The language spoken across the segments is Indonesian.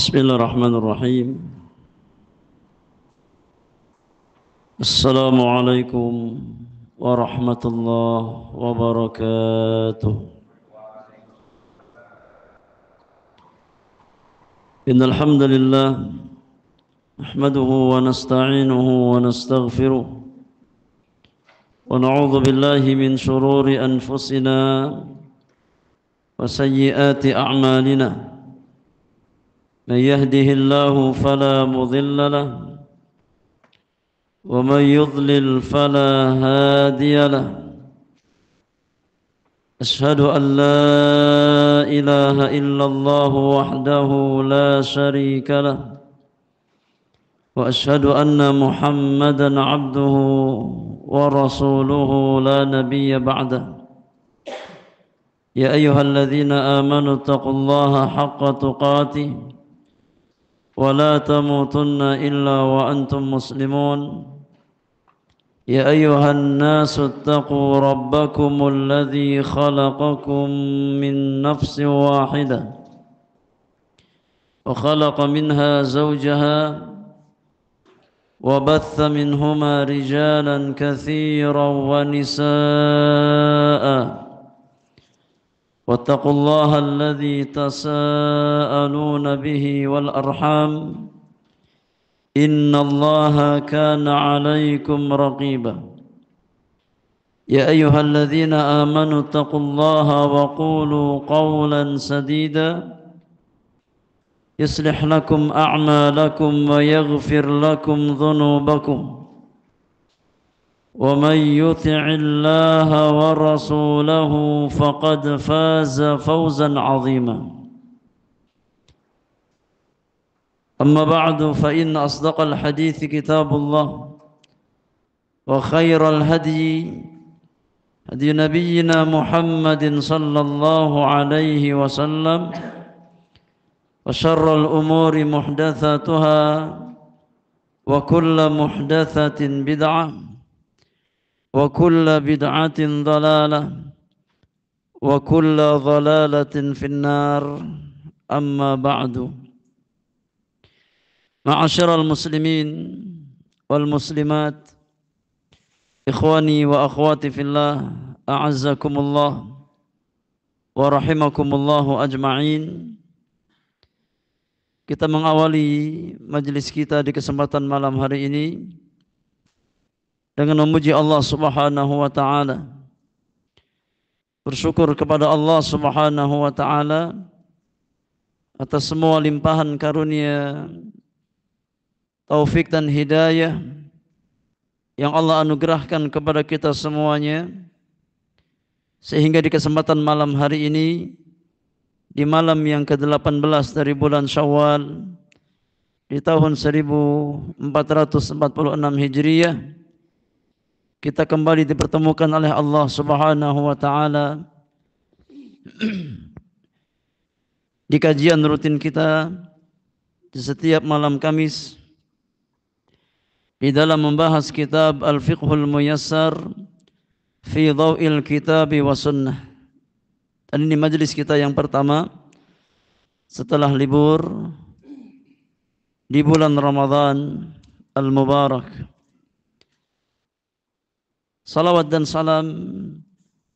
Bismillahirrahmanirrahim. Assalamualaikum warahmatullahi wabarakatuh. Innal hamdalillah nahmaduhu wa nasta'inuhu wa nastaghfiruh wa na'udzu billahi min shururi anfusina wa sayyiati a'malina. من يهده الله فلا مضل له ومن يضلل فلا هادي له أشهد أن لا إله إلا الله وحده لا شريك له وأشهد أن محمدا عبده ورسوله لا نبي بعده يا أيها الذين آمنوا اتقوا الله حق تقاته ولا تموتن إلا وأنتم مسلمون يا أيها الناس اتقوا ربكم الذي خلقكم من نفس واحدة وخلق منها زوجها وبث منهما رجالا كثيرا ونساء واتقوا الله الذي تساءلون به والأرحام إن الله كان عليكم رقيبا يا أيها الذين آمنوا اتقوا الله وقولوا قولا سديدا يصلح لكم أعمالكم ويغفر لكم ذنوبكم ومن يطع الله ورسوله فقد فاز فوزا عظيما أما بعد فإن أصدق الحديث كتاب الله وخير الهدي هدي نبينا محمد صلى الله عليه وسلم وشر الأمور محدثاتها وكل محدثة بدعة وكل بدعة ضلالة وكل ضلالة في النار أما بعد معاشر المسلمين والمسلمات إخواني وأخواتي في الله أعزكم الله ورحمكم الله أجمعين. Kita mengawali majelis kita di kesempatan malam hari ini dengan memuji Allah Subhanahu wa taala. Bersyukur kepada Allah Subhanahu wa taala atas semua limpahan karunia, taufik dan hidayah yang Allah anugerahkan kepada kita semuanya, sehingga di kesempatan malam hari ini, di malam yang ke-18 dari bulan Syawal di tahun 1446 Hijriah, kita kembali dipertemukan oleh Allah Subhanahu wa taala di kajian rutin kita di setiap malam Kamis di dalam membahas kitab Al-Fiqhul Muyassar fi Dhaw'il Kitab wa Sunnah. Dan ini majelis kita yang pertama setelah libur di bulan Ramadan Al-Mubarak. Salawat dan salam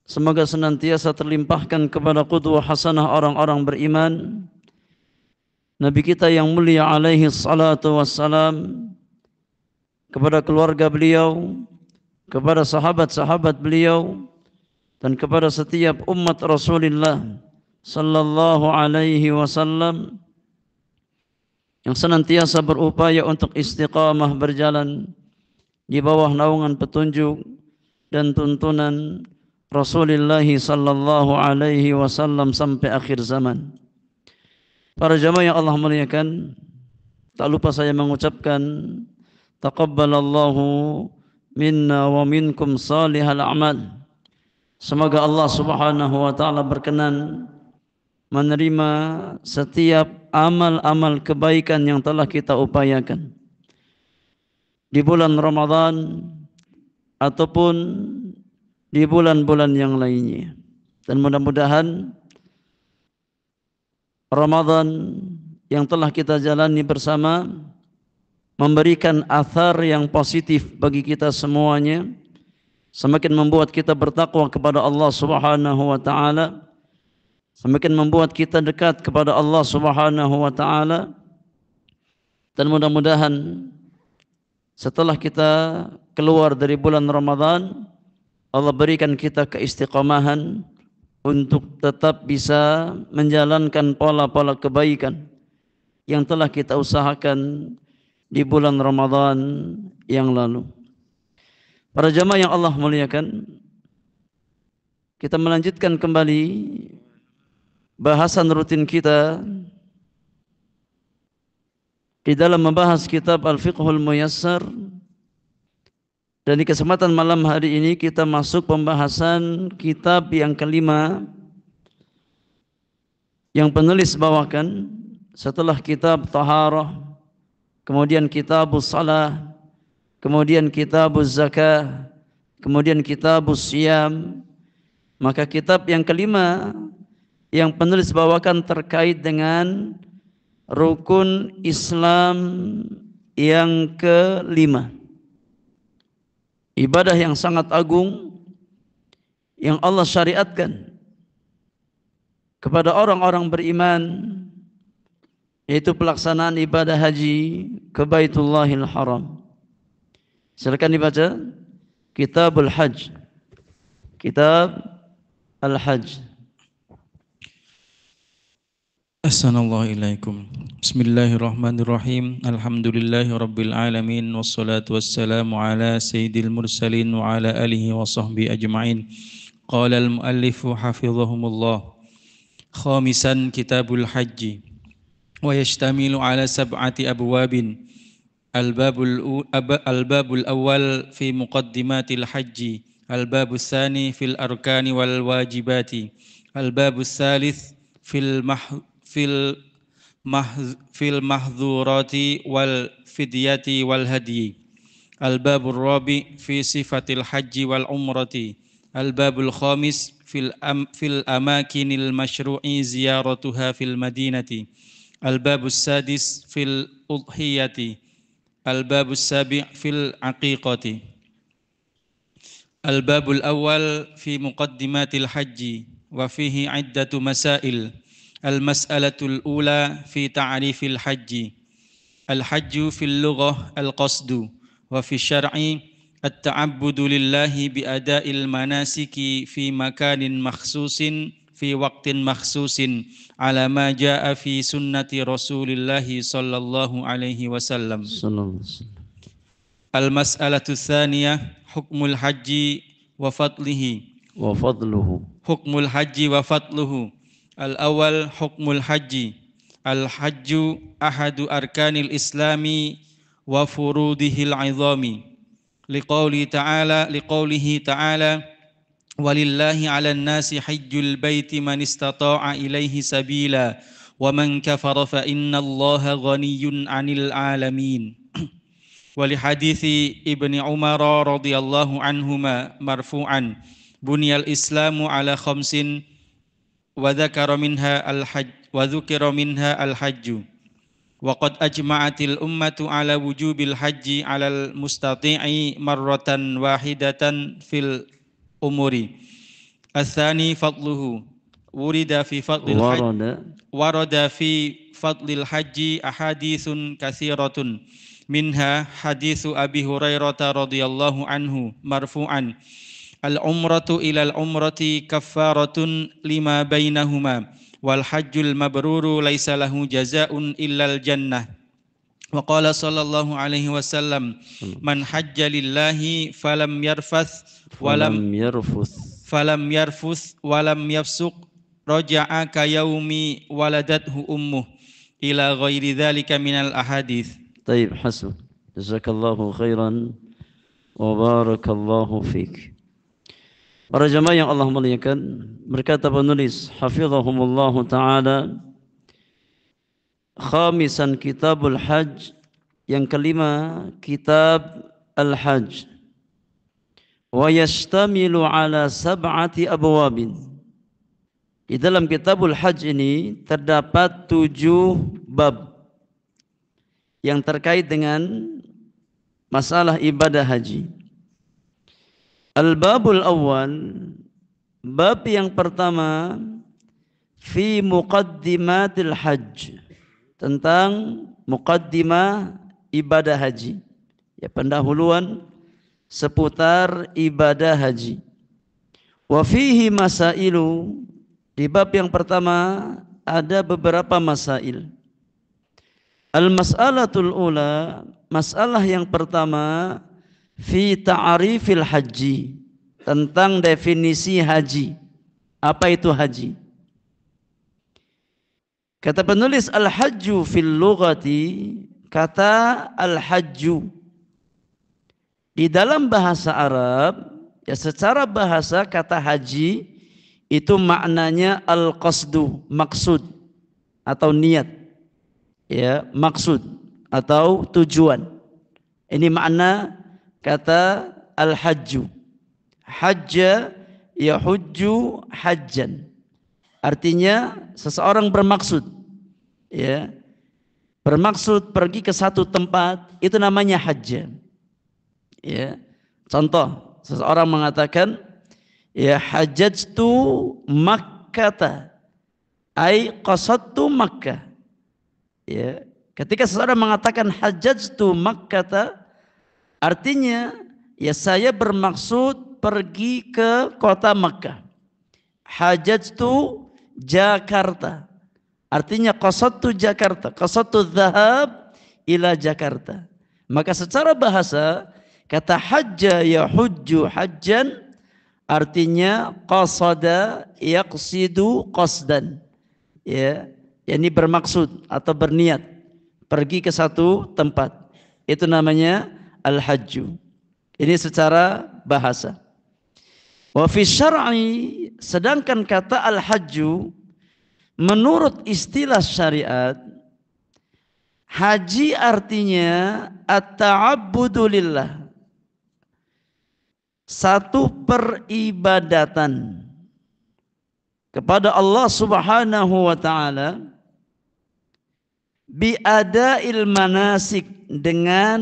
semoga senantiasa terlimpahkan kepada qudwah hasanah orang-orang beriman, Nabi kita yang mulia alaihi salatu wassalam, kepada keluarga beliau, kepada sahabat-sahabat beliau, dan kepada setiap umat Rasulullah sallallahu alaihi wasallam yang senantiasa berupaya untuk istiqamah berjalan di bawah naungan petunjuk dan tuntunan Rasulullah sallallahu alaihi wasallam sampai akhir zaman. Para jamaah yang Allah muliakan, tak lupa saya mengucapkan taqabbalallahu minna wa minkum salihal a'mal. Semoga Allah Subhanahu wa taala berkenan menerima setiap amal-amal kebaikan yang telah kita upayakan di bulan Ramadan ataupun di bulan-bulan yang lainnya. Dan mudah-mudahan Ramadan yang telah kita jalani bersama memberikan athar yang positif bagi kita semuanya, semakin membuat kita bertakwa kepada Allah Subhanahu wa taala, semakin membuat kita dekat kepada Allah Subhanahu wa taala, dan mudah-mudahan setelah kita keluar dari bulan Ramadan, Allah berikan kita keistiqamahan untuk tetap bisa menjalankan pola-pola kebaikan yang telah kita usahakan di bulan Ramadan yang lalu. Para jamaah yang Allah muliakan, kita melanjutkan kembali bahasan rutin kita di dalam membahas kitab Al-Fiqhul Muyassar, dan di kesempatan malam hari ini kita masuk pembahasan kitab yang kelima yang penulis bawakan setelah kitab Taharah, kemudian kitabus Salah, kemudian kitabuz Zakah, kemudian kitabus Siyam. Maka kitab yang kelima yang penulis bawakan terkait dengan rukun Islam yang kelima, ibadah yang sangat agung yang Allah syariatkan kepada orang-orang beriman, yaitu pelaksanaan ibadah haji ke Baitullahil Haram. Silakan dibaca Kitabul Hajj, Kitab Al-Hajj. Assalamualaikum. Bismillahirrahmanirrahim. Alhamdulillahirabbil alamin wassalatu wassalamu ala sayyidil mursalin wa ala alihi wa sahbihi ajma'in. Qala al-muallif hafizahumullah. Khamisan Kitabul Hajj wa yashtamilu ala sab'ati abwabin. Al-babul awal fi muqaddimatil hajji, al-babul thani fil arkani wal wajibati, al-babul thalith fil mahdhurati wal fidyati wal hadyi, al-babul rabi fi sifatil hajji wal umrati, al-babul khamis fil amakinil masyru'i ziyaratuha fil madinati, al-babul sadis fil udhiyati, al-babus sabi' fil aqiqati. Al-babul awal fi muqaddimatil hajji wa fihi iddatu masail. Al-mas'alatul ula fi ta'rifil hajji. Al-hajju fil lughah al-qasdu wa fi syar'i at-ta'abbudu lillahi bi ada'il manasiki fi makanin makhsusin fi waqtin makhsusin ala ma jaa fi sunnati Rasulillah sallallahu alaihi wasallam. Al-mas'alatu tsaniyah hukmul haji wa fadlihi wa fadluhu. Hukmul haji wa fadluhu. Al-awwal hukmul haji. Al-hajju ahadu arkanil islami wa furudihil 'izami. Liqaulihi ta'ala walillahi 'alan nasi hajjul baiti man istata'a ilaihi sabila wa man kafara fa innallaha ghaniyyun 'anil 'alamin. Wa li hadithi Ibni Umar radhiyallahu anhuma marfu'an bunyal islamu ala khamsin wa dzakara minha al-hajj wa qad ajma'atil ummatu ala wujubil hajji 'alal mustati'i marratan wahidatan fil umuri. Atsani fadluhu warada fi fadlil hajji ahaditsun katsiratun minha haditsu Abi Hurairah radhiyallahu anhu marfu'an al-umratu ilal umrati kaffaratun lima bainahuma wal hajjul mabruru laisa lahu jazaa'un illal jannah. Wa qala sallallahu alaihi wasallam man hajja lillahi falam yarfuth walam yafsuq raja'a ka yaumi waladathu ummuh ila ghairi dzalika minal ahadits. Taib, hasbuk. Jazakallahu khairan wa barakallahu fik. Para jamaah yang Allah muliakan, berkata penulis hafizahumullahu ta'ala, khamisan kitabul hajj, yang kelima kitab al-hajj, wa yashtamilu ala sab'ati abwabin. Di dalam kitabul hajj ini terdapat 7 bab yang terkait dengan masalah ibadah haji. Al-babul awal, bab yang pertama, fi muqaddimatil hajj, tentang muqaddimah ibadah haji. Ya, pendahuluan seputar ibadah haji. Wa fihi masailu, di bab yang pertama ada beberapa masail. Al-mas'alatul ula, masalah yang pertama, fi ta'rifil haji, tentang definisi haji. Apa itu haji? Kata penulis, al-hajju fil lughati, kata al-hajju di dalam bahasa Arab, ya secara bahasa kata haji itu maknanya al-qasdu, maksud atau niat. Ya, maksud atau tujuan. Ini makna kata al-hajju. Hajja yahujju hajjan. Artinya seseorang bermaksud, ya, bermaksud pergi ke satu tempat, itu namanya hajja. Ya, contoh, seseorang mengatakan, ya hajjatu Makkata, ai qasadtu Makkah. Ya, ketika seseorang mengatakan hajjatu Makkata, artinya ya saya bermaksud pergi ke kota Makkah. Hajjatu Jakarta, artinya qasadtu Jakarta, qasadtu dhahab ila Jakarta. Maka secara bahasa kata hajja yahujju hajjan artinya qasada yaqsidu qasdan. Ya, yakni bermaksud atau berniat pergi ke satu tempat. Itu namanya al-hajju. Ini secara bahasa. Wa fi syar'i, sedangkan kata al-hajju menurut istilah syariat, haji artinya at-ta'abbudu lillah, satu peribadatan kepada Allah Subhanahu wa taala, bi'ada'il manasik, dengan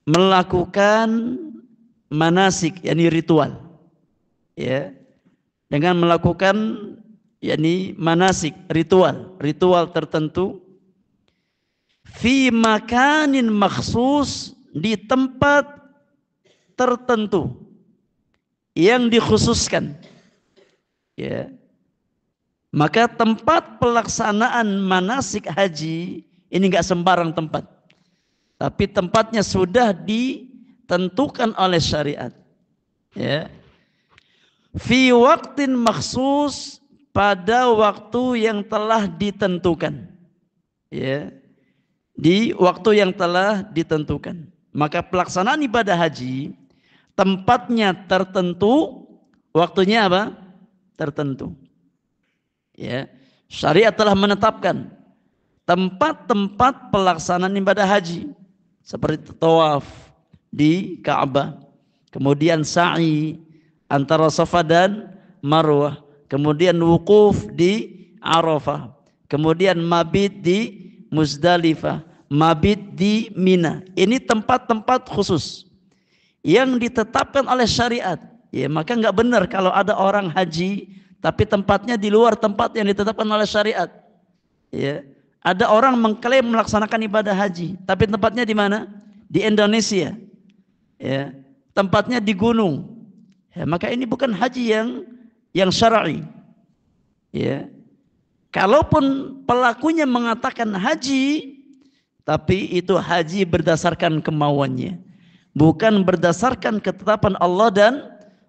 melakukan manasik, yakni ritual. Ya, dengan melakukan yakni manasik, ritual tertentu, fi makanin makhsus, di tempat tertentu yang dikhususkan. Ya, maka tempat pelaksanaan manasik haji ini enggak sembarang tempat, tapi tempatnya sudah ditentukan oleh syariat. Ya, fi waktin makhsus, pada waktu yang telah ditentukan. Ya, di waktu yang telah ditentukan. Maka pelaksanaan ibadah haji tempatnya tertentu, waktunya apa? Tertentu. Ya, syariat telah menetapkan tempat-tempat pelaksanaan ibadah haji, seperti tawaf di Ka'bah, kemudian sa'i antara Safa dan Marwah, kemudian wukuf di Arafah, kemudian mabit di Muzdalifah, mabit di Mina. Ini tempat-tempat khusus yang ditetapkan oleh syariat. Ya, maka nggak benar kalau ada orang haji tapi tempatnya di luar tempat yang ditetapkan oleh syariat. Ya, ada orang mengklaim melaksanakan ibadah haji tapi tempatnya di mana? Di Indonesia. Ya, tempatnya di gunung. Ya, maka ini bukan haji yang syar'i. Ya, kalaupun pelakunya mengatakan haji, tapi itu haji berdasarkan kemauannya, bukan berdasarkan ketetapan Allah dan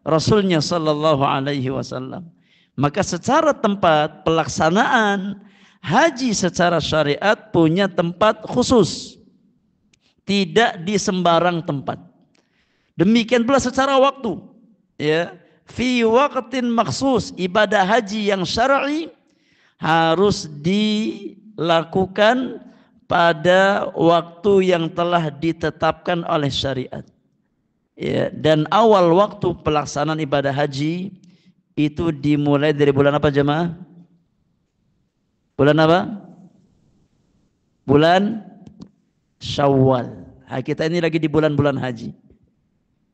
Rasulnya sallallahu alaihi wasallam. Maka secara tempat pelaksanaan haji secara syariat punya tempat khusus, tidak di sembarang tempat. Demikian pula secara waktu. Ya, fi waqtin maksus, ibadah haji yang syar'i harus dilakukan pada waktu yang telah ditetapkan oleh syariat. Ya, dan awal waktu pelaksanaan ibadah haji itu dimulai dari bulan apa jemaah? Bulan apa? Bulan Syawal. Kita ini lagi di bulan-bulan haji.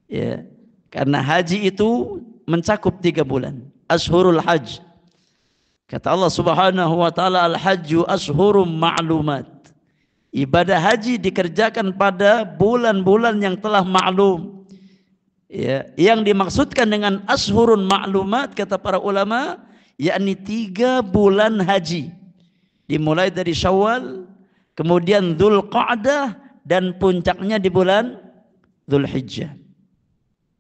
Ya, karena haji itu mencakup 3 bulan. Ashhurul Hajj. Kata Allah Subhanahu wa taala, al-hajju ashhurum ma'lumat. Ibadah haji dikerjakan pada bulan-bulan yang telah maklum. Ya, yang dimaksudkan dengan ashhurun ma'lumat kata para ulama, yakni 3 bulan haji. Dimulai dari Syawal, kemudian Dzulqa'dah, dan puncaknya di bulan Dzulhijjah.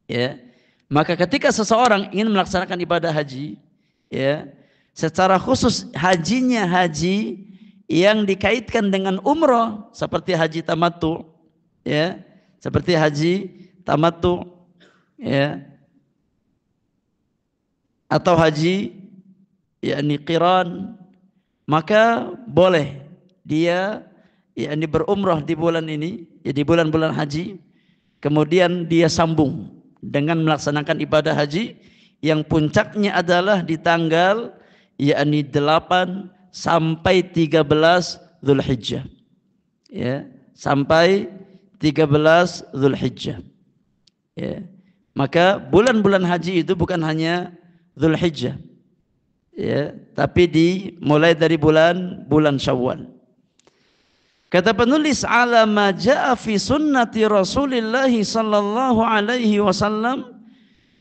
Ya. Maka ketika seseorang ingin melaksanakan ibadah haji, ya, secara khusus hajinya haji yang dikaitkan dengan umroh seperti haji tamattu, ya, seperti haji tamattu, ya, atau haji yakni qiran, maka boleh dia yakni berumrah di bulan ini, ya, di bulan-bulan haji, kemudian dia sambung dengan melaksanakan ibadah haji yang puncaknya adalah di tanggal yakni 8 sampai 13 Dzulhijjah. Ya, sampai 13 Dzulhijjah. Ya. Maka bulan-bulan haji itu bukan hanya Dzulhijjah. Ya, tapi dimulai dari bulan Syawal. Kata penulis, ala ma jaa fi sunnati Rasulillah sallallahu alaihi wasallam,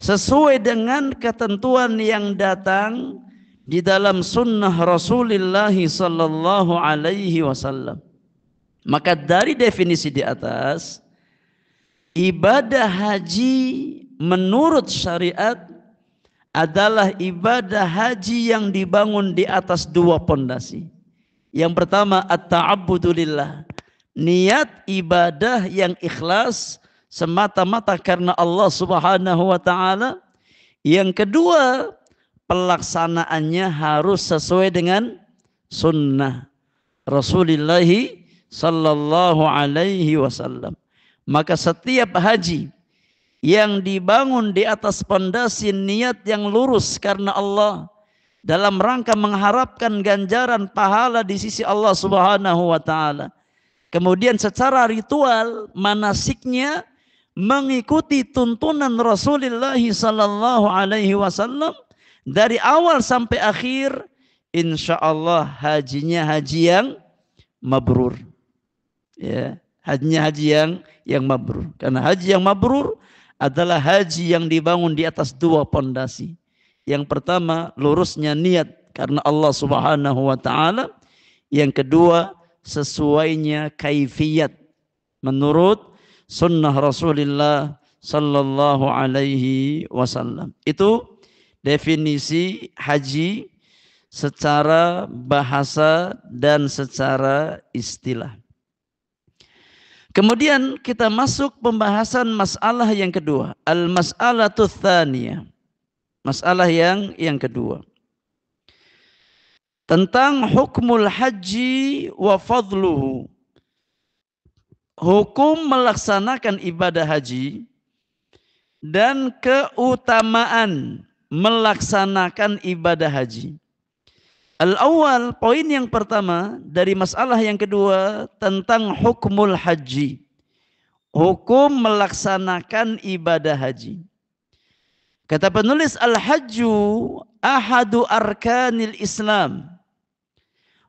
sesuai dengan ketentuan yang datang di dalam sunnah Rasulullah sallallahu alaihi wasallam. Maka dari definisi di atas, ibadah haji menurut syariat adalah ibadah haji yang dibangun di atas 2 pondasi. Yang pertama, at-ta'abbudu lillah, niat ibadah yang ikhlas semata-mata karena Allah Subhanahu wa taala. Yang kedua, pelaksanaannya harus sesuai dengan sunnah Rasulullah sallallahu alaihi wasallam. Maka setiap haji yang dibangun di atas pondasi niat yang lurus karena Allah, dalam rangka mengharapkan ganjaran pahala di sisi Allah Subhanahu wa taala. Kemudian secara ritual manasiknya mengikuti tuntunan Rasulullah sallallahu alaihi wasallam dari awal sampai akhir, insyaallah hajinya haji yang mabrur. Ya, hajinya haji yang mabrur. Karena haji yang mabrur adalah haji yang dibangun di atas 2 pondasi. Yang pertama, lurusnya niat karena Allah Subhanahu wa taala. Yang kedua, sesuainya kaifiyat menurut sunnah Rasulullah sallallahu alaihi wasallam. Itu definisi haji secara bahasa dan secara istilah. Kemudian kita masuk pembahasan masalah yang kedua, al-mas'alatu tsaniyah. Masalah yang kedua, tentang hukmul haji wa fadluhu. Hukum melaksanakan ibadah haji dan keutamaan melaksanakan ibadah haji. Al-awwal, poin yang pertama dari masalah yang kedua tentang hukmul haji. Hukum melaksanakan ibadah haji. Kata penulis, al-hajju ahadu arkanil Islam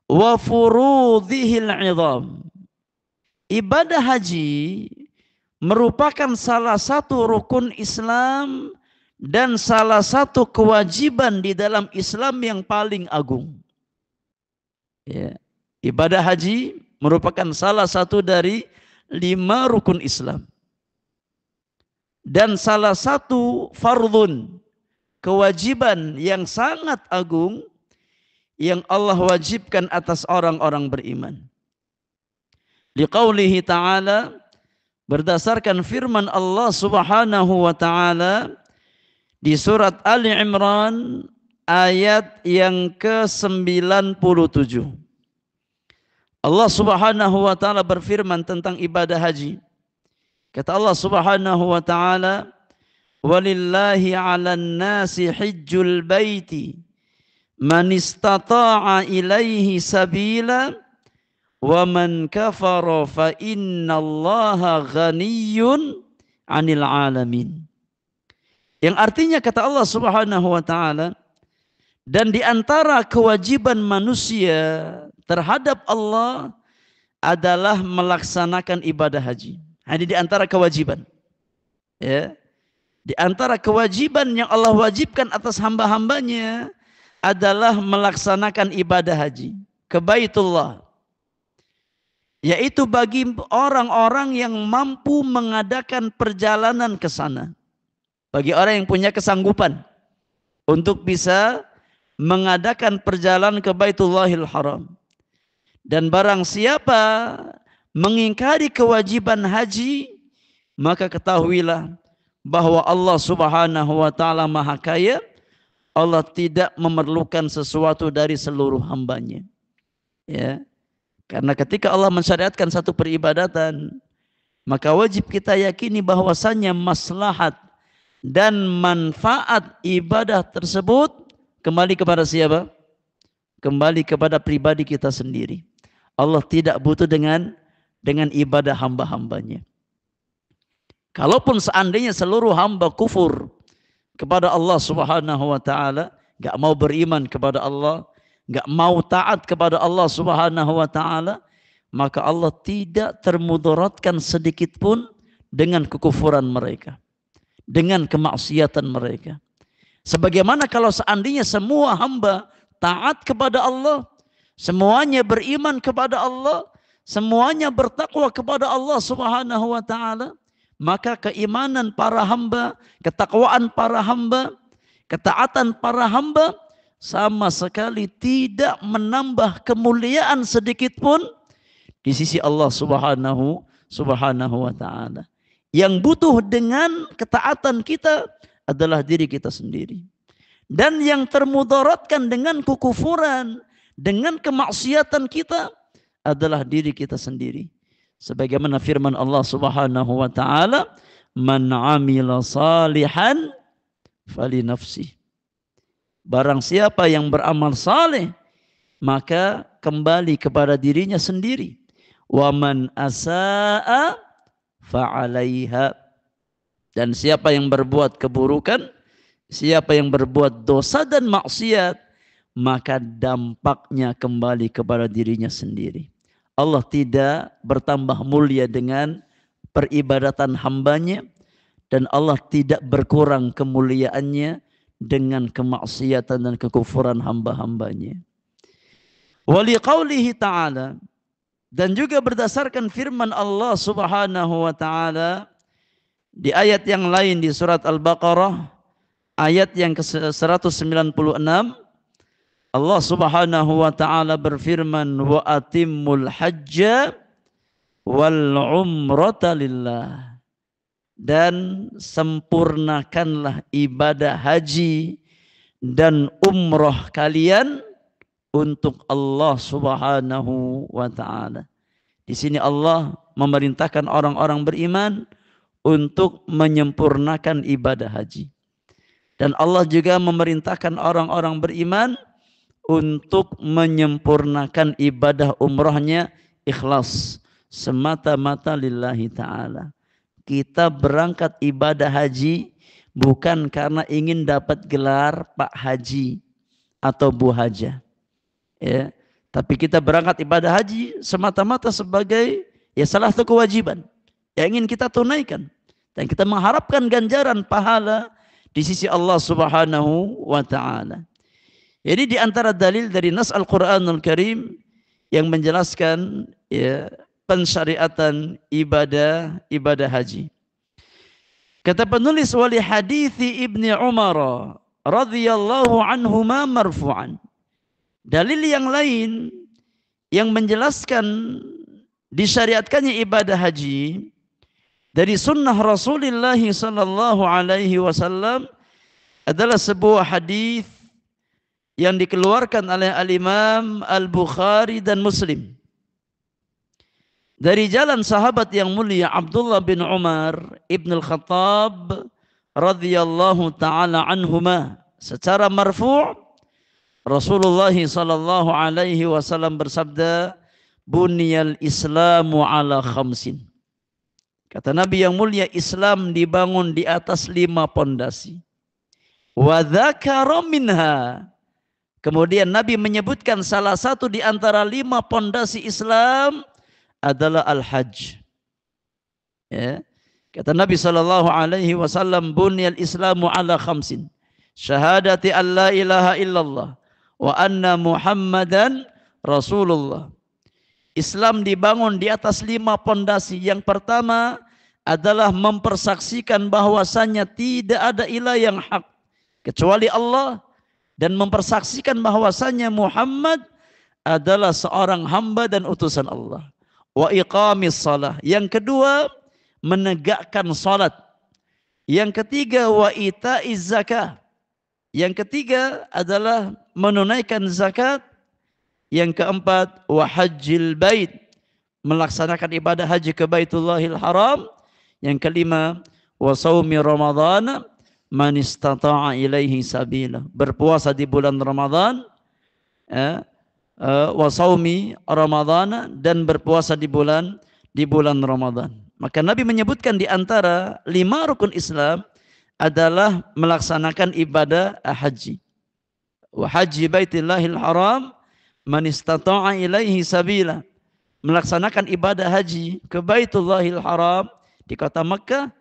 wa furudhihil 'idham. Ibadah haji merupakan salah satu rukun Islam dan salah satu kewajiban di dalam Islam yang paling agung. Ya. Ibadah haji merupakan salah satu dari 5 rukun Islam. Dan salah satu fardhun, kewajiban yang sangat agung yang Allah wajibkan atas orang-orang beriman. Liqaulihi ta'ala, berdasarkan firman Allah Subhanahu wa ta'ala di surat Ali Imran ayat yang ke-97. Allah Subhanahu wa ta'ala berfirman tentang ibadah haji. Kata Allah Subhanahu wa ta'ala, walillahi 'alan nasi hijjul baiti man istata'a ilaihi sabila wa man kafara fa innallaha ghaniyyun 'anil 'alamin. Yang artinya kata Allah Subhanahu wa taala, dan di antara kewajiban manusia terhadap Allah adalah melaksanakan ibadah haji. Ini di antara kewajiban. Ya. Di antara kewajiban yang Allah wajibkan atas hamba-hambanya adalah melaksanakan ibadah haji ke Baitullah. Yaitu bagi orang-orang yang mampu mengadakan perjalanan ke sana. Bagi orang yang punya kesanggupan untuk bisa mengadakan perjalanan ke Baitullahil Haram. Dan barang siapa mengingkari kewajiban haji, maka ketahuilah bahwa Allah Subhanahu wa taala Maha Kaya. Allah tidak memerlukan sesuatu dari seluruh hambanya. Ya. Karena ketika Allah mensyariatkan satu peribadatan, maka wajib kita yakini bahwasannya maslahat dan manfaat ibadah tersebut kembali kepada siapa? Kembali kepada pribadi kita sendiri. Allah tidak butuh dengan ibadah hamba-hambanya. Kalaupun seandainya seluruh hamba kufur kepada Allah Subhanahu wa taala, enggak mau beriman kepada Allah, enggak mau taat kepada Allah Subhanahu wa taala, maka Allah tidak termudaratkan sedikit pun dengan kekufuran mereka, dengan kemaksiatan mereka. Sebagaimana kalau seandainya semua hamba taat kepada Allah, semuanya beriman kepada Allah, semuanya bertakwa kepada Allah Subhanahu wa taala, maka keimanan para hamba, ketakwaan para hamba, ketaatan para hamba sama sekali tidak menambah kemuliaan sedikit pun di sisi Allah Subhanahu wa taala. Yang butuh dengan ketaatan kita adalah diri kita sendiri. Dan yang termudaratkan dengan kekufuran, dengan kemaksiatan kita adalah diri kita sendiri. Sebagaimana firman Allah Subhanahu wa taala, "Man 'amila salihan fali nafsi." Barang siapa yang beramal saleh, maka kembali kepada dirinya sendiri. Wa man asaa fa 'alaiha. Dan siapa yang berbuat keburukan, siapa yang berbuat dosa dan maksiat, maka dampaknya kembali kepada dirinya sendiri. Allah tidak bertambah mulia dengan peribadatan hambanya, dan Allah tidak berkurang kemuliaannya dengan kemaksiatan dan kekufuran hamba-hambanya. Wali qawlihi ta'ala, dan juga berdasarkan firman Allah Subhanahu wa ta'ala di ayat yang lain di surat Al-Baqarah ayat yang ke-196, Allah Subhanahu wa taala berfirman, wa atimmul hajja wal umrata lillah. Dan sempurnakanlah ibadah haji dan umroh kalian untuk Allah Subhanahu wa taala. Di sini Allah memerintahkan orang-orang beriman untuk menyempurnakan ibadah haji. Dan Allah juga memerintahkan orang-orang beriman untuk menyempurnakan ibadah umrahnya ikhlas semata-mata lillahi ta'ala. Kita berangkat ibadah haji bukan karena ingin dapat gelar Pak Haji atau Bu Haja, ya, tapi kita berangkat ibadah haji semata-mata sebagai salah satu kewajiban yang ingin kita tunaikan, dan kita mengharapkan ganjaran pahala di sisi Allah Subhanahu wa ta'ala. Jadi di antara dalil dari nas Al-Quranul Karim yang menjelaskan pensyariatan ibadah haji. Kata penulis, wali hadithi Ibni Umar radhiyallahu anhuma marfu'an. Dalil yang lain yang menjelaskan disyariatkannya ibadah haji dari sunnah Rasulullah sallallahu alaihi wasallam adalah sebuah hadis yang dikeluarkan oleh Al-Imam Al-Bukhari dan Muslim dari jalan sahabat yang mulia Abdullah bin Umar ibn al-Khattab radhiyallahu ta'ala anhuma, secara marfu' Rasulullah sallallahu alaihi wasallam bersabda, Bunyal Islamu ala khamsin. Kata Nabi yang mulia, Islam dibangun di atas 5 pondasi. Wa dzakara minha. Kemudian Nabi menyebutkan salah satu di antara 5 pondasi Islam adalah al-hajj. Ya. Kata Nabi SAW, bunyal Islamu ala khamsin. Syahadati an la ilaha illallah wa anna Muhammadan Rasulullah. Islam dibangun di atas 5 pondasi. Yang pertama adalah mempersaksikan bahwasannya tidak ada ilah yang hak kecuali Allah, dan mempersaksikan bahwasannya Muhammad adalah seorang hamba dan utusan Allah. Wa iqamis salah. Yang kedua, menegakkan salat. Yang ketiga, wa itaiz zakah. Yang ketiga adalah menunaikan zakat. Yang keempat, wa hajjil bait, melaksanakan ibadah haji ke Baitullahil Haram. Yang kelima, wa shaumi Ramadhan man istata'a ilaihi sabila, berpuasa di bulan Ramadan, wa shaumi Ramadhan, dan berpuasa di bulan Ramadan. Maka Nabi menyebutkan di antara 5 rukun Islam adalah melaksanakan ibadah haji. Wa haji Baitullahil Haram man istata'a ilaihi sabila, melaksanakan ibadah haji ke Baitullahil Haram di kota Makkah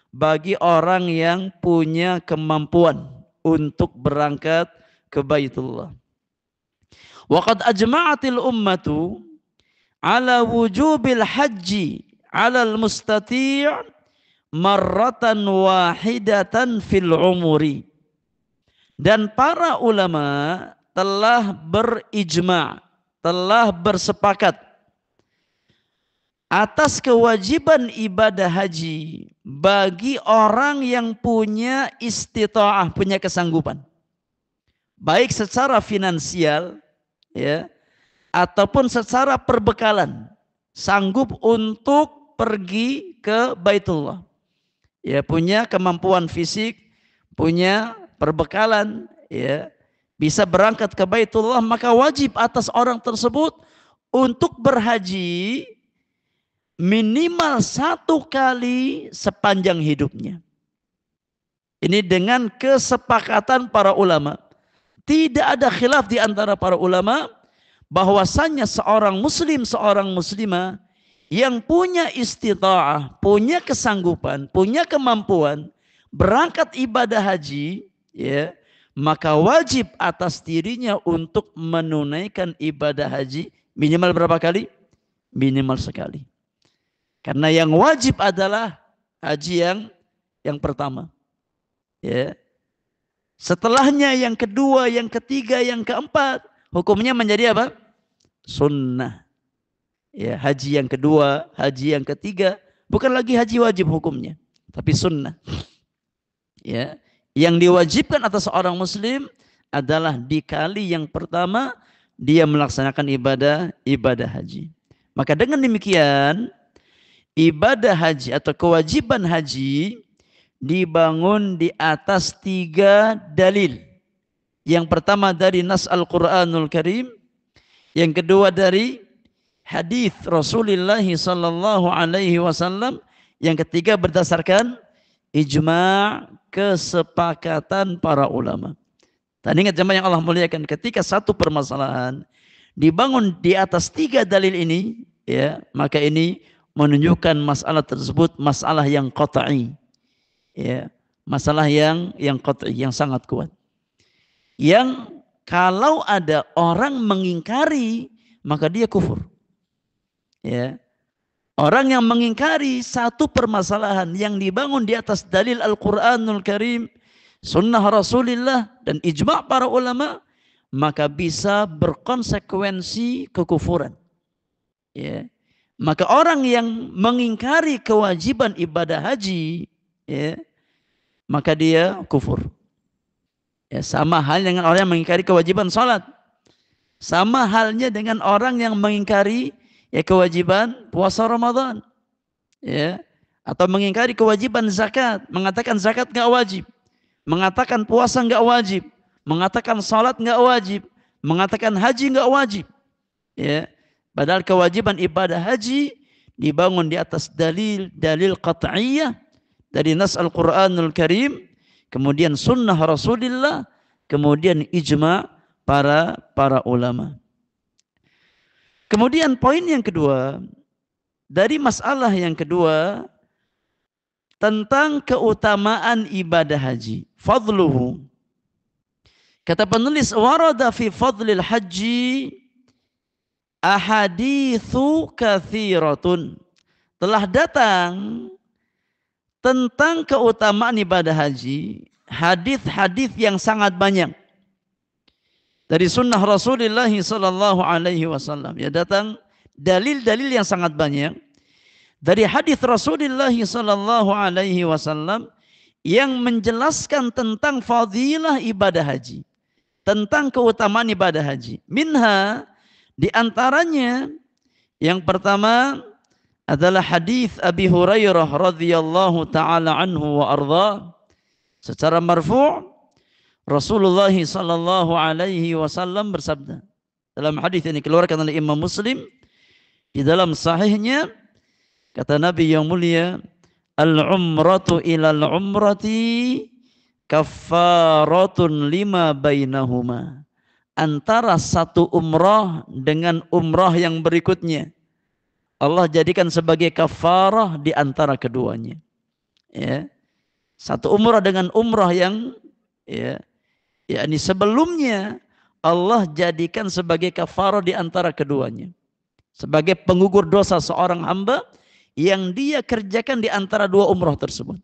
bagi orang yang punya kemampuan untuk berangkat ke Baitullah. Wa qad ajma'atil ummatu ala wujubil haji 'alal mustati' marratan wahidatan fil umuri. Dan para ulama telah berijma', telah bersepakat atas kewajiban ibadah haji bagi orang yang punya istita'ah, punya kesanggupan. Baik secara finansial, ya, ataupun secara perbekalan, sanggup untuk pergi ke Baitullah. Ya, punya kemampuan fisik, punya perbekalan, ya, bisa berangkat ke Baitullah, maka wajib atas orang tersebut untuk berhaji minimal 1 kali sepanjang hidupnya. Ini dengan kesepakatan para ulama. Tidak ada khilaf di antara para ulama bahwasannya seorang muslim, seorang muslimah yang punya istita'ah, punya kesanggupan, punya kemampuan berangkat ibadah haji, ya, maka wajib atas dirinya untuk menunaikan ibadah haji minimal berapa kali? Minimal sekali. Karena yang wajib adalah haji yang pertama. Ya. Setelahnya yang kedua, yang ketiga, yang keempat, hukumnya menjadi apa? Sunnah. Ya, haji yang kedua, haji yang ketiga, bukan lagi haji wajib hukumnya, tapi sunnah. Ya. Yang diwajibkan atas seorang muslim adalah di kali yang pertama dia melaksanakan ibadah haji. Maka dengan demikian ibadah haji atau kewajiban haji dibangun di atas 3 dalil. Yang pertama dari nas Al-Quranul Karim, yang kedua dari hadis Rasulullah sallallahu alaihi wasallam, yang ketiga berdasarkan ijma', kesepakatan para ulama. Dan ingat jemaah yang Allah muliakan, ketika satu permasalahan dibangun di atas 3 dalil ini, ya, maka ini menunjukkan masalah tersebut masalah yang qat'i, ya, masalah yang qat'i, yang sangat kuat. Yang kalau ada orang mengingkari, maka dia kufur. Ya. Orang yang mengingkari satu permasalahan yang dibangun di atas dalil Al-Quranul Karim, sunnah Rasulullah, dan ijma' para ulama, maka bisa berkonsekuensi kekufuran. Ya. Maka orang yang mengingkari kewajiban ibadah haji, ya, maka dia kufur. Ya, sama hal dengan orang yang mengingkari kewajiban salat. Sama halnya dengan orang yang mengingkari kewajiban puasa Ramadan, ya, atau mengingkari kewajiban zakat, mengatakan zakat nggak wajib, mengatakan puasa nggak wajib, mengatakan salat nggak wajib, mengatakan haji nggak wajib, ya. Padahal kewajiban ibadah haji dibangun di atas dalil qat'iyah dari nas Al-Quranul Karim, kemudian sunnah Rasulullah, kemudian ijma' para ulama. Kemudian poin yang kedua, dari masalah yang kedua, tentang keutamaan ibadah haji. Fadluhu. Kata penulis, warada fi fadlil haji ahadithu kathiratun. Telah datang tentang keutamaan ibadah haji hadis-hadis yang sangat banyak. Dari sunnah Rasulullah sallallahu alaihi wasallam. Ya, datang dalil-dalil yang sangat banyak dari hadis Rasulullah sallallahu alaihi wasallam yang menjelaskan tentang fadilah ibadah haji, tentang keutamaan ibadah haji. Minha, di antaranya yang pertama adalah hadis Abi Hurairah radhiyallahu taala anhu wa ardha, secara marfu' Rasulullah sallallahu alaihi wasallam bersabda dalam hadis ini dikeluarkan oleh Imam Muslim di dalam sahihnya. Kata Nabi yang mulia, al-umratu ilal umrati kaffaratun lima bainahuma. Antara satu umrah dengan umrah yang berikutnya, Allah jadikan sebagai kafarah di antara keduanya. Ya. Satu umrah dengan umrah yang yakni sebelumnya, Allah jadikan sebagai kafarah di antara keduanya. Sebagai penggugur dosa seorang hamba yang dia kerjakan di antara dua umrah tersebut.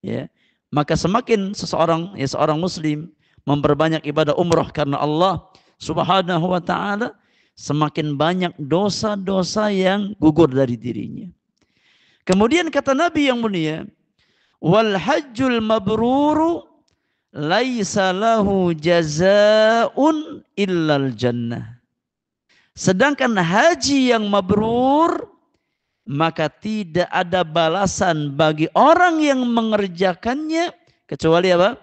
Ya. Maka semakin seorang muslim memperbanyak ibadah umrah karena Allah Subhanahu wa taala, semakin banyak dosa-dosa yang gugur dari dirinya. Kemudian kata Nabi yang mulia, wal hajjul mabruru laisa lahu jazaa'un illal jannah. Sedangkan haji yang mabrur, maka tidak ada balasan bagi orang yang mengerjakannya kecuali apa?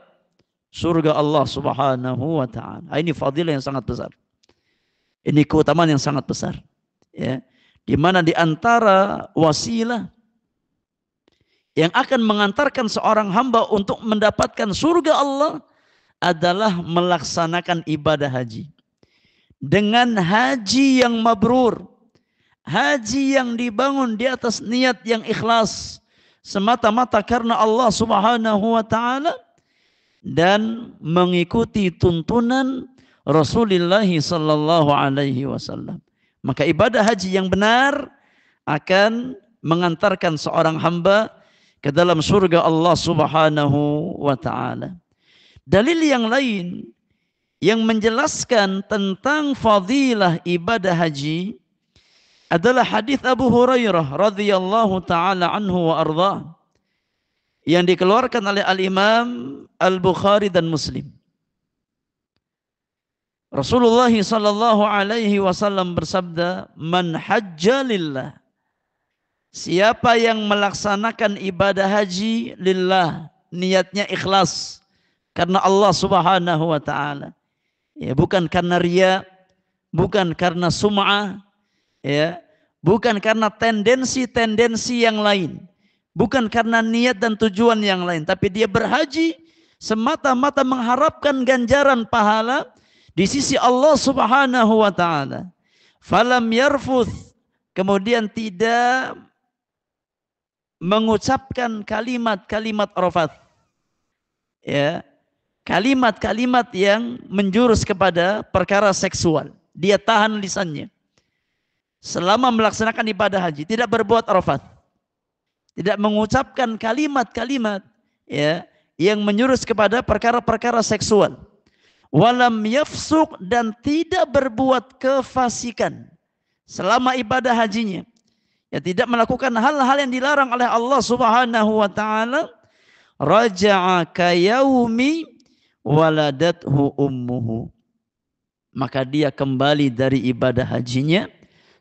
Surga Allah Subhanahu wa taala. Ini fadilah yang sangat besar. Ini keutamaan yang sangat besar. Ya. Di mana di antara wasilah yang akan mengantarkan seorang hamba untuk mendapatkan surga Allah adalah melaksanakan ibadah haji. Dengan haji yang mabrur, haji yang dibangun di atas niat yang ikhlas semata-mata karena Allah Subhanahu wa taala dan mengikuti tuntunan Rasulullah sallallahu alaihi wasallam. Maka ibadah haji yang benar akan mengantarkan seorang hamba ke dalam surga Allah Subhanahu wa taala. Dalil yang lain yang menjelaskan tentang fadilah ibadah haji adalah hadis Abu Hurairah radhiyallahu taala anhu wa ardha yang dikeluarkan oleh Al-Imam Al-Bukhari dan Muslim. Rasulullah sallallahu alaihi wasallam bersabda, "Man hajja lillah." Siapa yang melaksanakan ibadah haji lillah, niatnya ikhlas karena Allah Subhanahu wa taala. Ya, bukan karena riya, bukan karena sum'ah, ya, bukan karena tendensi-tendensi yang lain, bukan karena niat dan tujuan yang lain, tapi dia berhaji semata-mata mengharapkan ganjaran pahala di sisi Allah Subhanahu wa taala. Falam yarfuth, kemudian tidak mengucapkan kalimat-kalimat rafath. Ya, kalimat-kalimat yang menjurus kepada perkara seksual. Dia tahan lisannya selama melaksanakan ibadah haji, tidak berbuat rafath, tidak mengucapkan kalimat-kalimat ya yang menyurus kepada perkara-perkara seksual. Walam yafsuk, dan tidak berbuat kefasikan selama ibadah hajinya. Ya, tidak melakukan hal-hal yang dilarang oleh Allah Subhanahu wa taala. Raja'a kayaumi waladathu ummuhu. Maka dia kembali dari ibadah hajinya.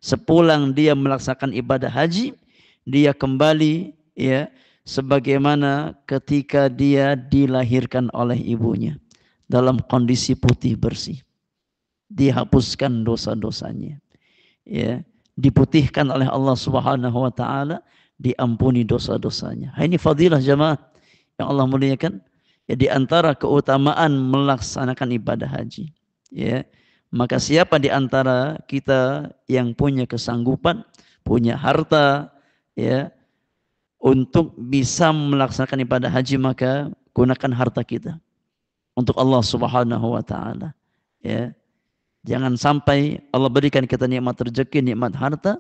Sepulang dia melaksanakan ibadah haji, dia kembali ya sebagaimana ketika dia dilahirkan oleh ibunya, dalam kondisi putih bersih. Dihapuskan dosa-dosanya. Ya, diputihkan oleh Allah Subhanahu wa taala, diampuni dosa-dosanya. Ini fadilah jamaah yang Allah muliakan. Ya, di antara keutamaan melaksanakan ibadah haji. Ya, maka siapa di antara kita yang punya kesanggupan, punya harta, ya, untuk bisa melaksanakan ibadah haji, maka gunakan harta kita untuk Allah Subhanahu wa taala. Ya. Jangan sampai Allah berikan kita nikmat rezeki, nikmat harta,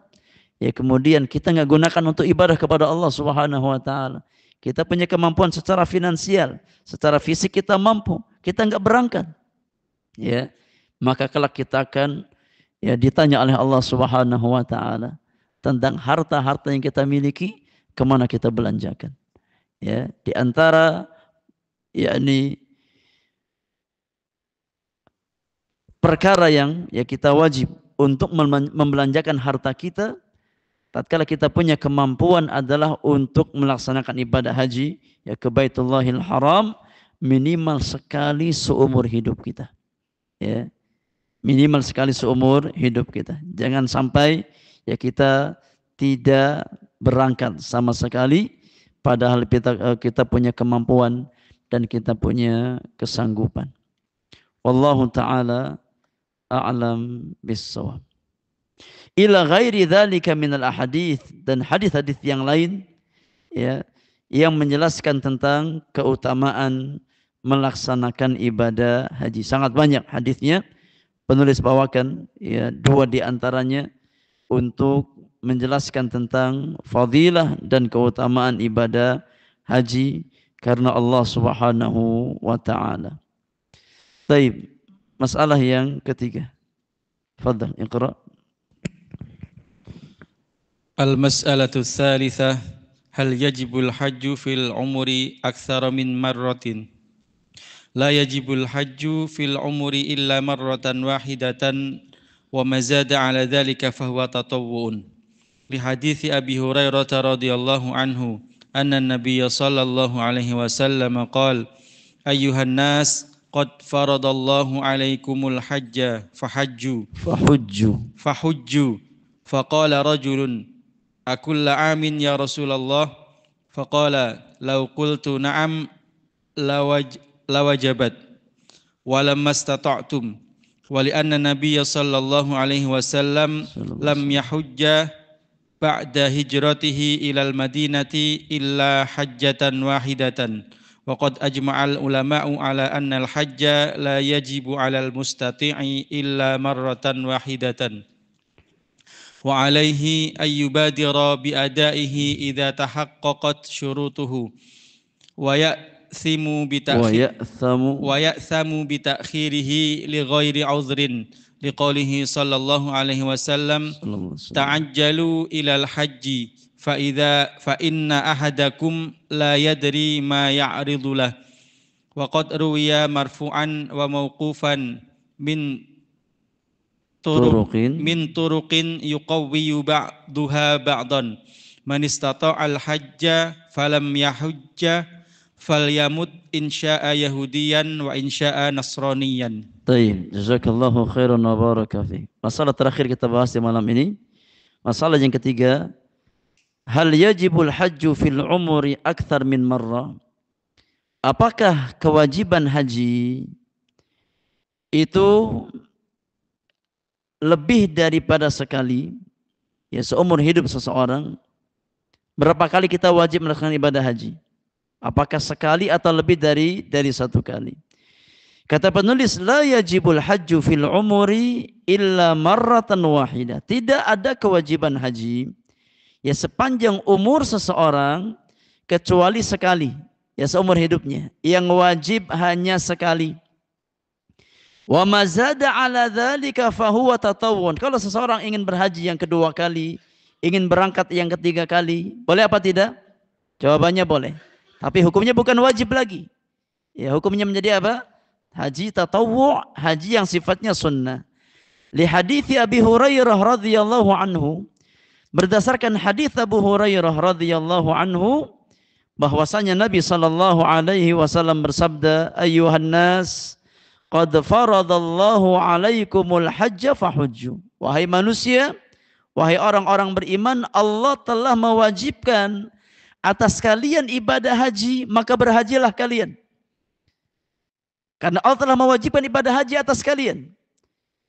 ya kemudian kita nggak gunakan untuk ibadah kepada Allah Subhanahu wa taala. Kita punya kemampuan secara finansial, secara fisik kita mampu, kita nggak berangkat. Ya. Maka kelak kita akan ya ditanya oleh Allah Subhanahu wa taala tentang harta-harta yang kita miliki, kemana kita belanjakan. Ya, di antara yakni perkara yang ya kita wajib untuk membelanjakan harta kita tatkala kita punya kemampuan adalah untuk melaksanakan ibadah haji ya ke Baitullahil Haram minimal sekali seumur hidup kita. Ya. Minimal sekali seumur hidup kita. Jangan sampai ya kita tidak berangkat sama sekali padahal kita punya kemampuan dan kita punya kesanggupan. Wallahu ta'ala a'lam bis-shawab. Ila ghairi dzalika minal ahadits, dan hadis-hadis yang lain ya yang menjelaskan tentang keutamaan melaksanakan ibadah haji. Sangat banyak hadisnya. Penulis bawakan ya 2 di antaranya untuk menjelaskan tentang fadilah dan keutamaan ibadah haji karena Allah Subhanahu wa taala. Baik. Masalah yang ketiga. Fadhal, iqra. Al-mas'alatu tsalitsah, hal yajibul hajju fil umri aktsara min marratin? La yajibul hajju fil umri illa marratan wahidatan wa ma zada 'ala dzalika fahuwa tatawwu'un. Li hadithi Abi Hurairah radhiyallahu anhu anna an-nabiy sallallahu alaihi wasallam qala ayyuhan nas qad faradallahu alaikumul hajja fahajju faqala rajulun akulla amin ya Rasulullah faqala law qultu na'am lawajabat walam mastata'tum wa li anna nabiyya sallallahu alaihi wasallam lam yahujja ba'da hijratihi ilal madinati illa hajjatan wahidatan. وقد أجمع العلماء على أن الحج لا يجب على المستطيع إلا مرة واحدة وعليه أن يبادر بأدائه إذا تحققت شروطه ويأثم بتأخيره لغير عذر لقوله صلى الله عليه وسلم تعجلوا إلى الحج فإن أحدكم لا يدري ما يعرض له وقد روي مرفوعا وموقوفا من طرق يقوي بعضها بعضا من استطاع الحج فلم يحج فليمت إن شاء يهوديا وإن شاء نصرانيا. Baik, jazakallahu khairan wa baraka fiik. Masalah terakhir kita bahas di malam ini. Masalah yang ketiga, hal yajibul hajju fil umri akthar min marrah? Apakah kewajiban haji itu lebih daripada sekali? Ya, seumur hidup seseorang berapa kali kita wajib melakukan ibadah haji? Apakah sekali atau lebih dari satu kali? Kata penulis, la yajibul hajju fil umri illa marratan wahidah. Tidak ada kewajiban haji ya sepanjang umur seseorang kecuali sekali ya seumur hidupnya, yang wajib hanya sekali. Wa mazada ala dzalika fahuwa tatawwun. Kalau seseorang ingin berhaji yang kedua kali, ingin berangkat yang ketiga kali, boleh apa tidak? Jawabannya boleh. Tapi hukumnya bukan wajib lagi. Ya, hukumnya menjadi apa? Haji tatawwu', haji yang sifatnya sunnah. Li hadithi Abi Hurairah radhiyallahu anhu, berdasarkan hadis Abu Hurairah radhiyallahu anhu bahwasanya Nabi sallallahu alaihi wasallam bersabda, ayyuhan nas qad faradallahu alaikumul hajja fahujju. Wahai manusia, Wahai orang-orang beriman, Allah telah mewajibkan atas kalian ibadah haji, maka berhajilah kalian. Karena Allah telah mewajibkan ibadah haji atas kalian.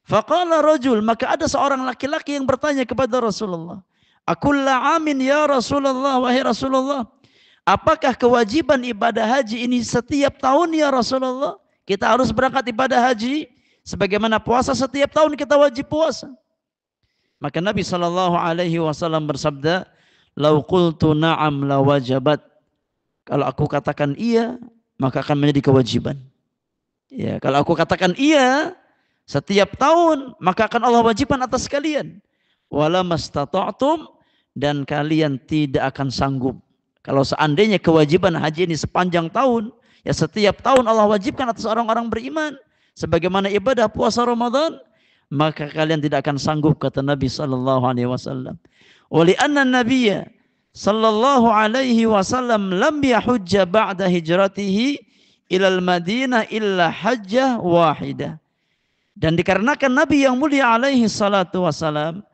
Faqala rajul, maka ada seorang laki-laki yang bertanya kepada Rasulullah, "Akulla amin ya Rasulullah, wahai Rasulullah, apakah kewajiban ibadah haji ini setiap tahun ya Rasulullah? Kita harus berangkat ibadah haji sebagaimana puasa setiap tahun kita wajib puasa." Maka Nabi SAW bersabda, "Lau qultu na'am la wajabat." Kalau aku katakan iya, maka akan menjadi kewajiban. Ya, kalau aku katakan iya setiap tahun, maka akan Allah wajibkan atas kalian. Wala mastata'tum, dan kalian tidak akan sanggup. Kalau seandainya kewajiban haji ini sepanjang tahun, ya setiap tahun Allah wajibkan atas orang-orang beriman, sebagaimana ibadah puasa Ramadan, maka kalian tidak akan sanggup, kata Nabi sallallahu alaihi wasallam. Wali anna Nabiyya sallallahu alaihi wasallam lam yahujja ba'da hijratihi ilal Madinah illa hajjah wahidah. Dan dikarenakan Nabi yang mulia alaihi salatu wasalam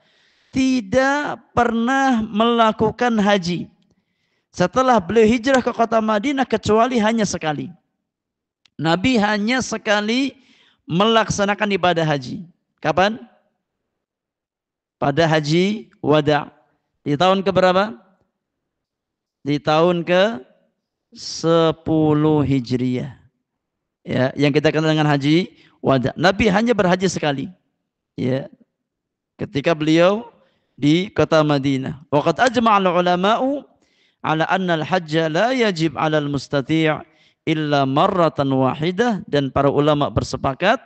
tidak pernah melakukan haji setelah beliau hijrah ke kota Madinah kecuali hanya sekali. Nabi hanya sekali melaksanakan ibadah haji. Kapan? Pada haji wada. Di tahun keberapa? Di tahun ke 10 Hijriyah. Ya, yang kita kenal dengan haji wada. Nabi hanya berhaji sekali. Ya. Ketika beliau di kota Madinah. Waqad ajma'al ulama'u ala anna al-hajja la yajib 'ala al-mustati' illa marratan wahidah, dan para ulama bersepakat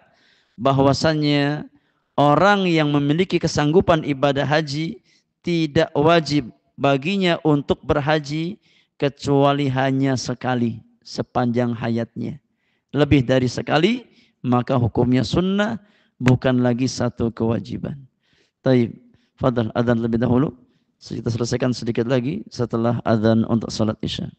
bahwasannya orang yang memiliki kesanggupan ibadah haji tidak wajib baginya untuk berhaji kecuali hanya sekali sepanjang hayatnya. Lebih dari sekali, maka hukumnya sunnah, bukan lagi satu kewajiban. Taib, fadal adzan lebih dahulu. Kita selesaikan sedikit lagi setelah adzan untuk salat Isya.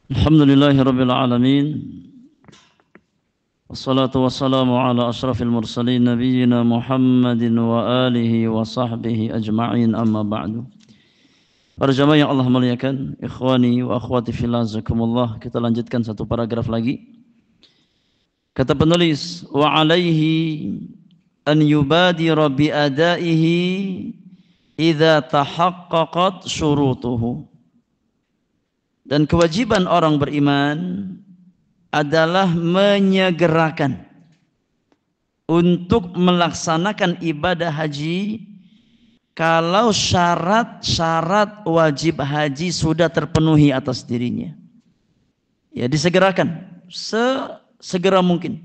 Alhamdulillahirabbil alamin. Wassalatu wassalamu ala asyrafil mursalin nabiyyina Muhammadin wa alihi wa sahbihi ajma'in, amma ba'du. Para jamaah yang Allah muliakan, ikhwani wa akhwati fillah, jazakumullah. Kita lanjutkan satu paragraf lagi. Kata penulis, wa alaihi an yubadira bi adaihi idza tahaqqaqat syurutuhu. Dan kewajiban orang beriman adalah menyegerakan untuk melaksanakan ibadah haji kalau syarat-syarat wajib haji sudah terpenuhi atas dirinya. Ya, disegerakan sesegera mungkin.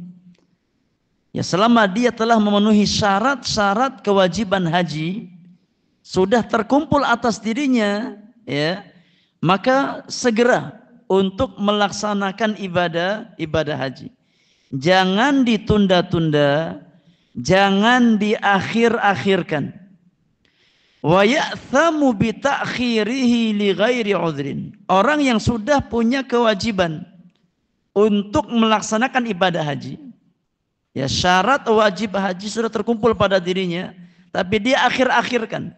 Ya, selama dia telah memenuhi syarat-syarat kewajiban haji sudah terkumpul atas dirinya, ya, maka segera untuk melaksanakan ibadah haji. Jangan ditunda-tunda, jangan diakhir-akhirkan. Wa ya'thamu bi ta'khirihi li ghairi udhrin. Orang yang sudah punya kewajiban untuk melaksanakan ibadah haji, ya, syarat wajib haji sudah terkumpul pada dirinya, tapi dia akhir-akhirkan,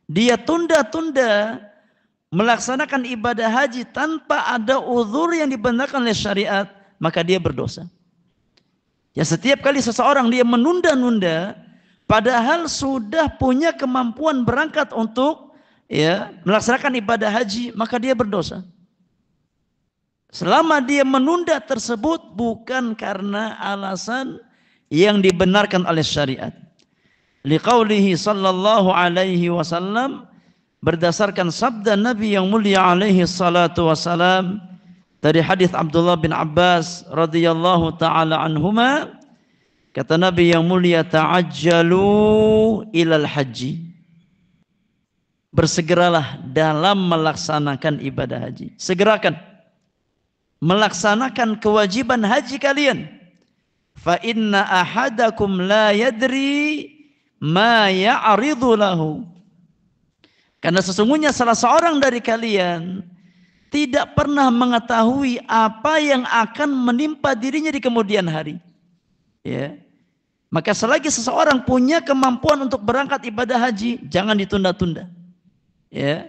dia tunda-tunda melaksanakan ibadah haji tanpa ada uzur yang dibenarkan oleh syariat, maka dia berdosa. Ya, setiap kali seseorang dia menunda-nunda padahal sudah punya kemampuan berangkat untuk, ya, melaksanakan ibadah haji, maka dia berdosa. Selama dia menunda tersebut bukan karena alasan yang dibenarkan oleh syariat. Liqaulihi sallallahu alaihi wasallam, berdasarkan sabda Nabi yang mulia alaihi salatu wasalam dari hadis Abdullah bin Abbas radhiyallahu taala anhuma, kata Nabi yang mulia, ta'ajjalu ilal haji. Bersegeralah dalam melaksanakan ibadah haji. Segerakan melaksanakan kewajiban haji kalian. Fa inna ahadakum la yadri ma ya'ridu lahu. Karena sesungguhnya salah seorang dari kalian tidak pernah mengetahui apa yang akan menimpa dirinya di kemudian hari. Ya. Maka selagi seseorang punya kemampuan untuk berangkat ibadah haji, jangan ditunda-tunda. Ya.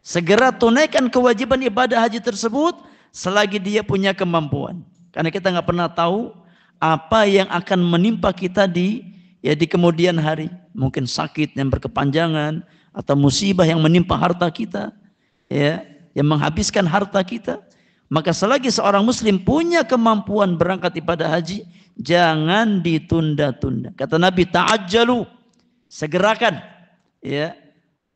Segera tunaikan kewajiban ibadah haji tersebut selagi dia punya kemampuan. Karena kita nggak pernah tahu apa yang akan menimpa kita di kemudian hari. Mungkin sakit yang berkepanjangan, atau musibah yang menimpa harta kita, ya, yang menghabiskan harta kita. Maka selagi seorang muslim punya kemampuan berangkat ibadah haji, jangan ditunda-tunda. Kata Nabi, ta'ajjalu, segerakan, ya,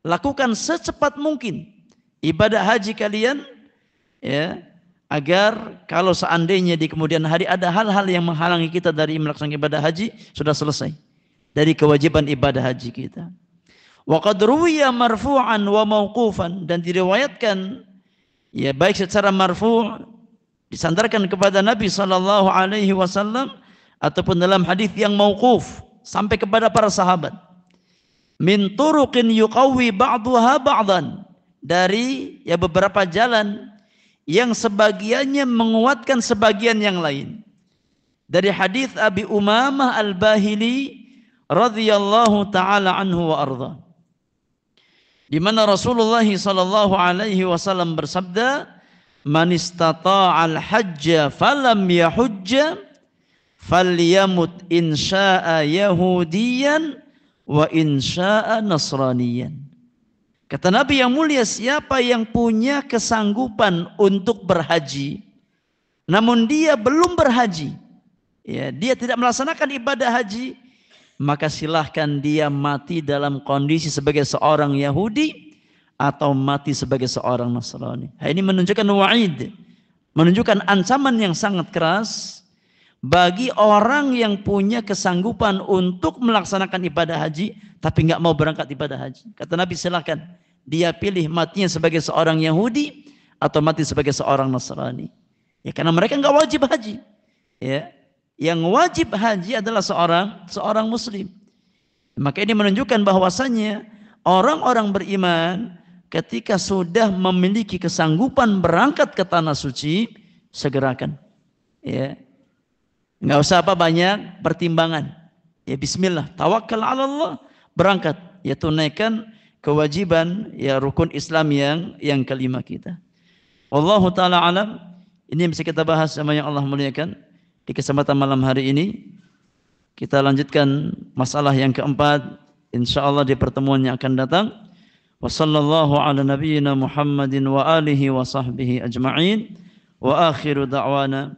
lakukan secepat mungkin ibadah haji kalian, ya, agar kalau seandainya di kemudian hari ada hal-hal yang menghalangi kita dari melaksanakan ibadah haji, sudah selesai dari kewajiban ibadah haji kita. Wa qad ruwiya marfu'an wa mauqufan, dan diriwayatkan ya baik secara marfu' disandarkan kepada Nabi sallallahu alaihi wasallam ataupun dalam hadis yang mauquf sampai kepada para sahabat. Min turuqin yuqawwi ba'daha ba'dan, dari ya beberapa jalan yang sebagiannya menguatkan sebagian yang lain. Dari hadis Abi Umamah Al-Bahili radhiyallahu taala anhu wa ardha, di mana Rasulullah sallallahu alaihi wasallam bersabda, "Man istata'al hajja falam yahujja falyamut in syaa'a yahudiyan wa in syaa'a nasraniyan." Kata Nabi yang mulia, siapa yang punya kesanggupan untuk berhaji namun dia belum berhaji, ya, dia tidak melaksanakan ibadah haji, maka silahkan dia mati dalam kondisi sebagai seorang Yahudi atau mati sebagai seorang Nasrani. Ini menunjukkan wa'id, menunjukkan ancaman yang sangat keras bagi orang yang punya kesanggupan untuk melaksanakan ibadah haji tapi nggak mau berangkat ibadah haji. Kata Nabi, silahkan dia pilih matinya sebagai seorang Yahudi atau mati sebagai seorang Nasrani. Ya, karena mereka nggak wajib haji. Ya. Yang wajib haji adalah seorang muslim. Maka ini menunjukkan bahwasannya orang-orang beriman ketika sudah memiliki kesanggupan berangkat ke tanah suci, segerakan. Ya. Enggak usah banyak pertimbangan. Ya bismillah, tawakkal 'ala Allah, berangkat. Ya tunaikan kewajiban ya rukun Islam yang kelima kita. Wallahu taala alam. Ini yang bisa kita bahas sama yang Allah muliakan. Di kesempatan malam hari ini kita lanjutkan masalah yang keempat insyaallah di pertemuan yang akan datang. Wa sallallahu ala nabiyyina Muhammadin wa alihi wa sahbihi ajma'in. Wa akhiru da'wana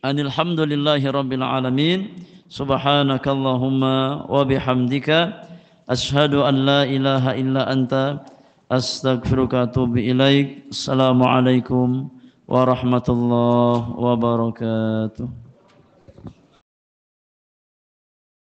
anil hamdulillahi rabbil alamin. Subhanakallahumma wa bihamdika asyhadu an la ilaha illa anta astaghfiruka wa atubu ilaik. Assalamualaikum warahmatullahi wabarakatuh.